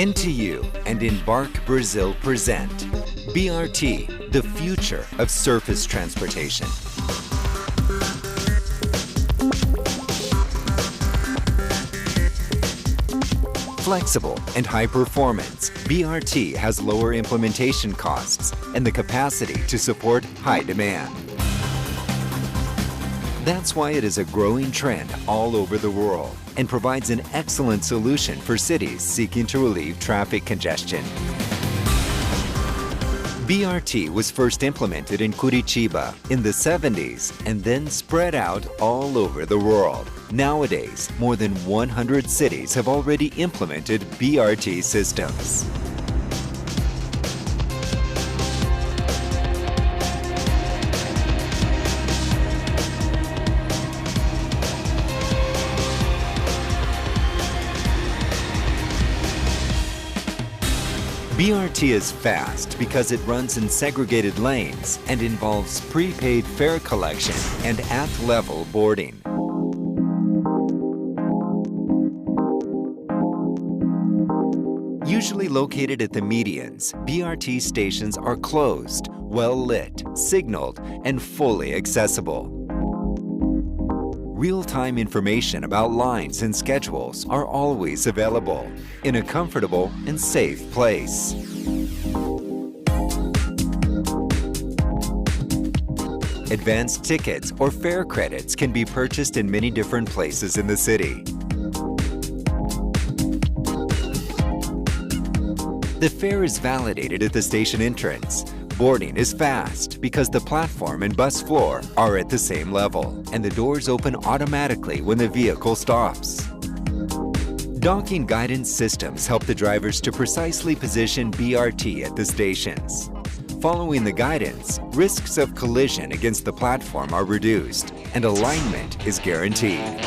NTU and Embark Brazil present BRT, the future of surface transportation. Flexible and high performance, BRT has lower implementation costs and the capacity to support high demand. That's why it is a growing trend all over the world and provides an excellent solution for cities seeking to relieve traffic congestion. BRT was first implemented in Curitiba in the 70s and then spread out all over the world. Nowadays, more than 100 cities have already implemented BRT systems. BRT is fast because it runs in segregated lanes and involves prepaid fare collection and at-level boarding. Usually located at the medians, BRT stations are closed, well-lit, signaled, and fully accessible. Real-time information about lines and schedules are always available in a comfortable and safe place. Advanced tickets or fare credits can be purchased in many different places in the city. The fare is validated at the station entrance. Boarding is fast because the platform and bus floor are at the same level, and the doors open automatically when the vehicle stops. Docking guidance systems help the drivers to precisely position BRT at the stations. Following the guidance, risks of collision against the platform are reduced, and alignment is guaranteed.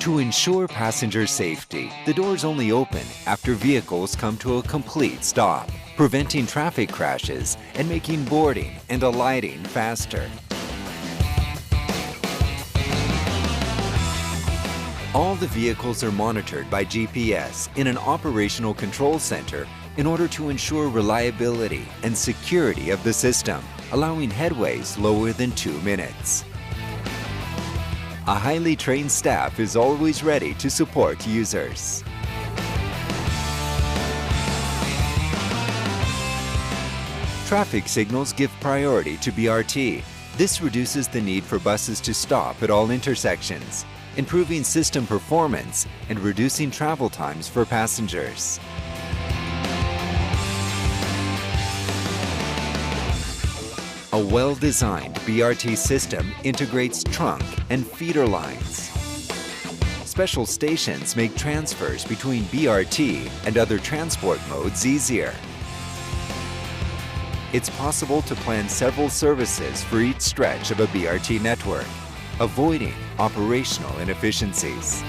To ensure passenger safety, the doors only open after vehicles come to a complete stop, preventing traffic crashes and making boarding and alighting faster. All the vehicles are monitored by GPS in an operational control center in order to ensure reliability and security of the system, allowing headways lower than 2 minutes. A highly trained staff is always ready to support users. Traffic signals give priority to BRT. This reduces the need for buses to stop at all intersections, improving system performance and reducing travel times for passengers. A well-designed BRT system integrates trunk and feeder lines. Special stations make transfers between BRT and other transport modes easier. It's possible to plan several services for each stretch of a BRT network, avoiding operational inefficiencies.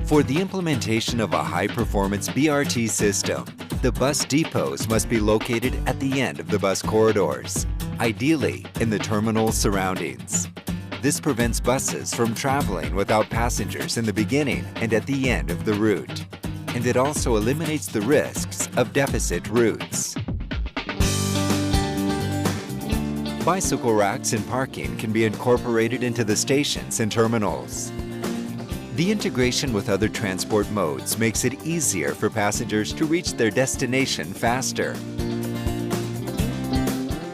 For the implementation of a high-performance BRT system, the bus depots must be located at the end of the bus corridors, ideally in the terminal surroundings. This prevents buses from traveling without passengers in the beginning and at the end of the route, and it also eliminates the risks of deficit routes. Bicycle racks and parking can be incorporated into the stations and terminals. The integration with other transport modes makes it easier for passengers to reach their destination faster.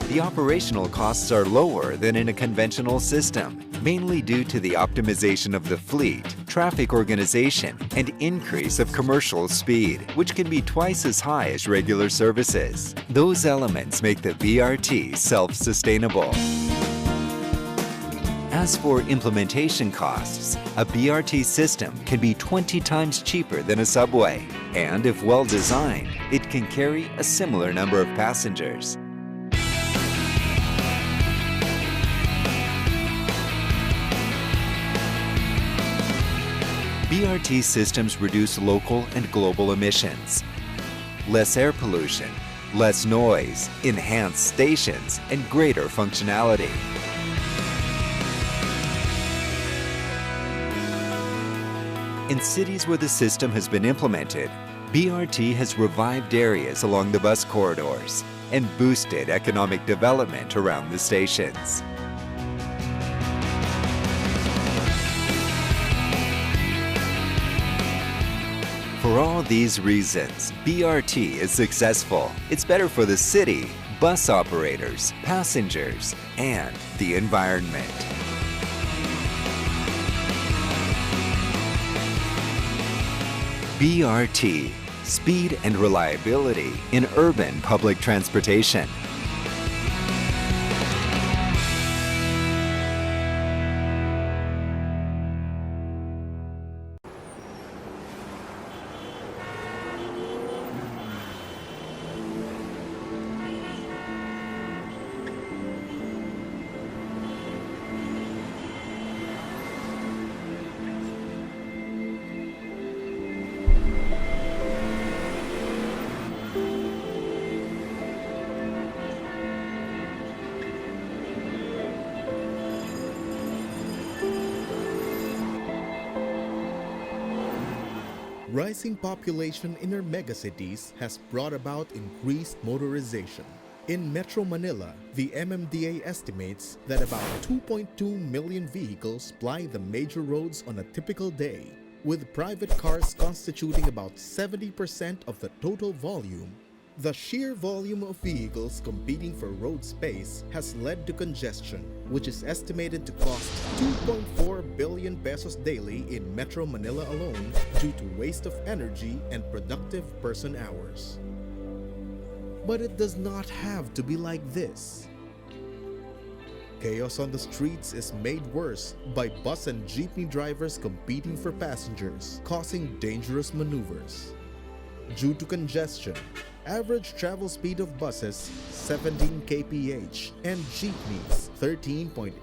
The operational costs are lower than in a conventional system, mainly due to the optimization of the fleet, traffic organization, and increase of commercial speed, which can be twice as high as regular services. Those elements make the BRT self-sustainable. As for implementation costs, a BRT system can be 20 times cheaper than a subway, and if well designed, it can carry a similar number of passengers. BRT systems reduce local and global emissions. Less air pollution, less noise, enhanced stations, and greater functionality. In cities where the system has been implemented, BRT has revived areas along the bus corridors and boosted economic development around the stations. For all these reasons, BRT is successful. It's better for the city, bus operators, passengers, and the environment. BRT, speed and reliability in urban public transportation. Rising population in our megacities has brought about increased motorization. In Metro Manila, the MMDA estimates that about 2.2 million vehicles ply the major roads on a typical day, with private cars constituting about 70% of the total volume. The sheer volume of vehicles competing for road space has led to congestion, which is estimated to cost 2.4 billion pesos daily in Metro Manila alone due to waste of energy and productive person hours. But it does not have to be like this. Chaos on the streets is made worse by bus and jeepney drivers competing for passengers, causing dangerous maneuvers. Due to congestion, average travel speed of buses 17 kph and jeepneys 13.85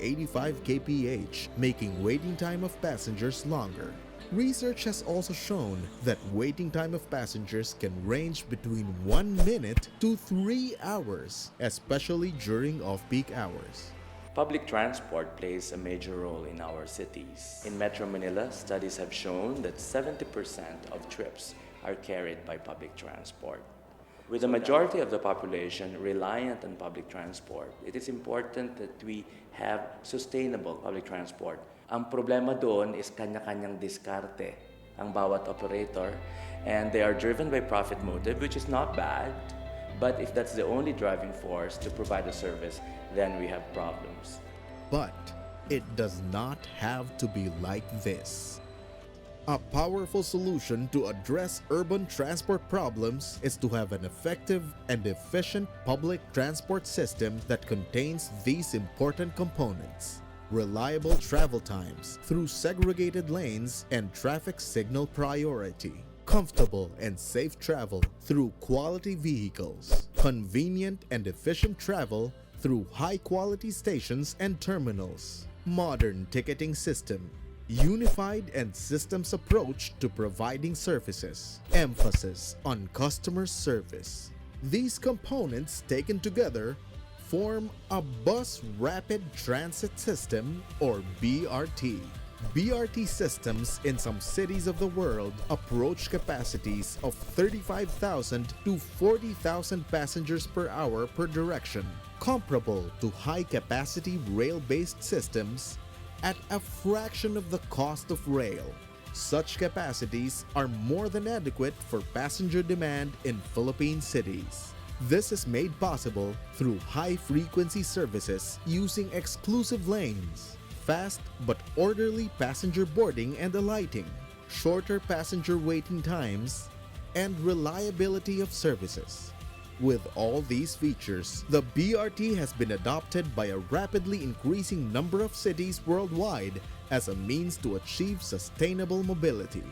kph, making waiting time of passengers longer. Research has also shown that waiting time of passengers can range between 1 minute to 3 hours, especially during off-peak hours. Public transport plays a major role in our cities. In Metro Manila, studies have shown that 70% of trips are carried by public transport. With the majority of the population reliant on public transport, it is important that we have sustainable public transport. Ang problema doon is kanya-kanyang diskarte ang bawat operator, and they are driven by profit motive, which is not bad, but if that's the only driving force to provide a service, then we have problems. But it does not have to be like this. A powerful solution to address urban transport problems is to have an effective and efficient public transport system that contains these important components: reliable travel times through segregated lanes and traffic signal priority, comfortable and safe travel through quality vehicles, convenient and efficient travel through high-quality stations and terminals, modern ticketing system, unified and systems approach to providing services, emphasis on customer service. These components taken together form a Bus Rapid Transit System, or BRT. BRT systems in some cities of the world approach capacities of 35,000 to 40,000 passengers per hour per direction, comparable to high-capacity rail-based systems at a fraction of the cost of rail. Such capacities are more than adequate for passenger demand in Philippine cities. This is made possible through high-frequency services using exclusive lanes, fast but orderly passenger boarding and alighting, shorter passenger waiting times, and reliability of services. With all these features, the BRT has been adopted by a rapidly increasing number of cities worldwide as a means to achieve sustainable mobility.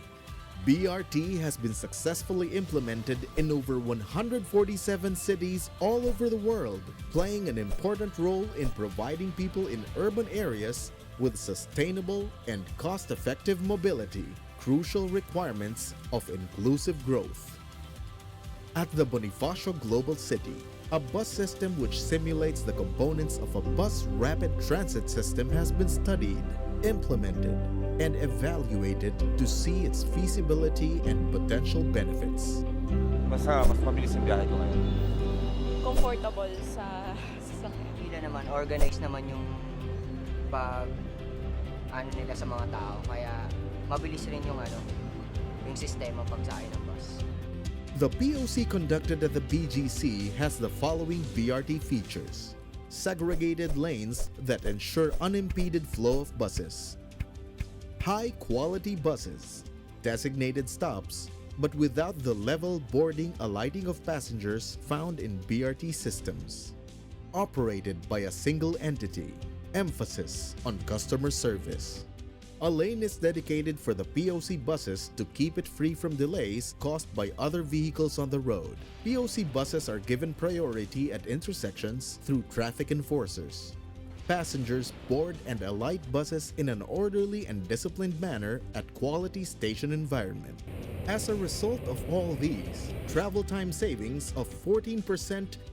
BRT has been successfully implemented in over 147 cities all over the world, playing an important role in providing people in urban areas with sustainable and cost-effective mobility, crucial requirements of inclusive growth. At the Bonifacio Global City, a bus system which simulates the components of a bus rapid transit system has been studied, implemented, and evaluated to see its feasibility and potential benefits. Mas mabilis ang biyahe ko ngayon. Comfortable sa sasakyan. Sila naman, organized naman yung pag ano nila sa mga tao. Kaya mabilis rin yung yung sistema pagsakay ng bus. The POC conducted at the BGC has the following BRT features: segregated lanes that ensure unimpeded flow of buses, high-quality buses, designated stops, but without the level boarding alighting of passengers found in BRT systems, operated by a single entity, emphasis on customer service. A lane is dedicated for the POC buses to keep it free from delays caused by other vehicles on the road. POC buses are given priority at intersections through traffic enforcers. Passengers board and alight buses in an orderly and disciplined manner at quality station environment. As a result of all these, travel time savings of 14%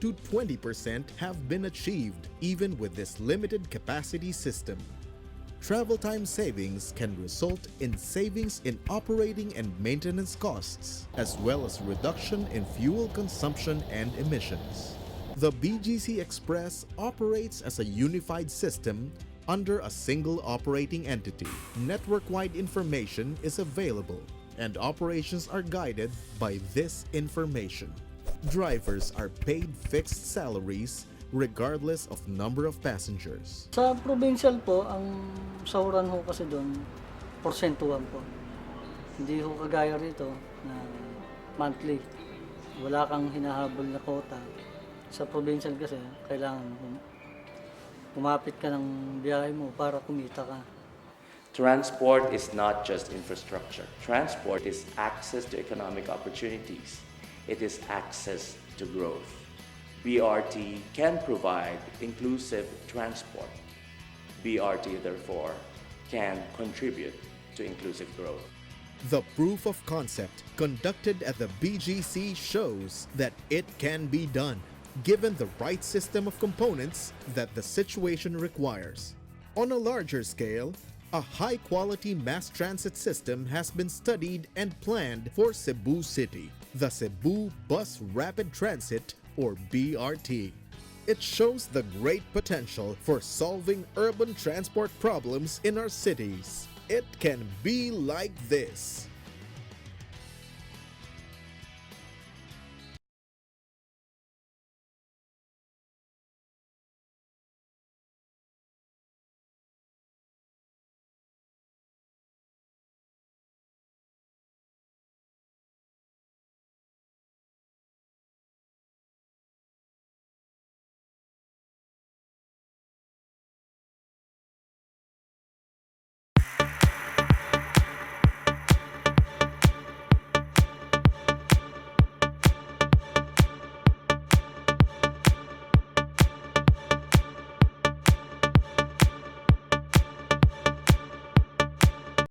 to 20% have been achieved even with this limited capacity system. Travel time savings can result in savings in operating and maintenance costs, as well as reduction in fuel consumption and emissions. The BGC Express operates as a unified system under a single operating entity. Network-wide information is available, and operations are guided by this information. Drivers are paid fixed salaries regardless of number of passengers. Sa provincial po, ang sahuran ho kasi doon, porsentuhan po. Hindi ho kagaya rito na monthly. Wala kang hinahabol na quota. Sa provincial kasi, kailangan kumapit ka ng biyahe mo para kumita ka. Transport is not just infrastructure. Transport is access to economic opportunities. It is access to growth. BRT can provide inclusive transport. BRT, therefore, can contribute to inclusive growth. The proof of concept conducted at the BGC shows that it can be done, given the right system of components that the situation requires. On a larger scale, a high-quality mass transit system has been studied and planned for Cebu City, the Cebu Bus Rapid Transit, or BRT. It shows the great potential for solving urban transport problems in our cities. It can be like this.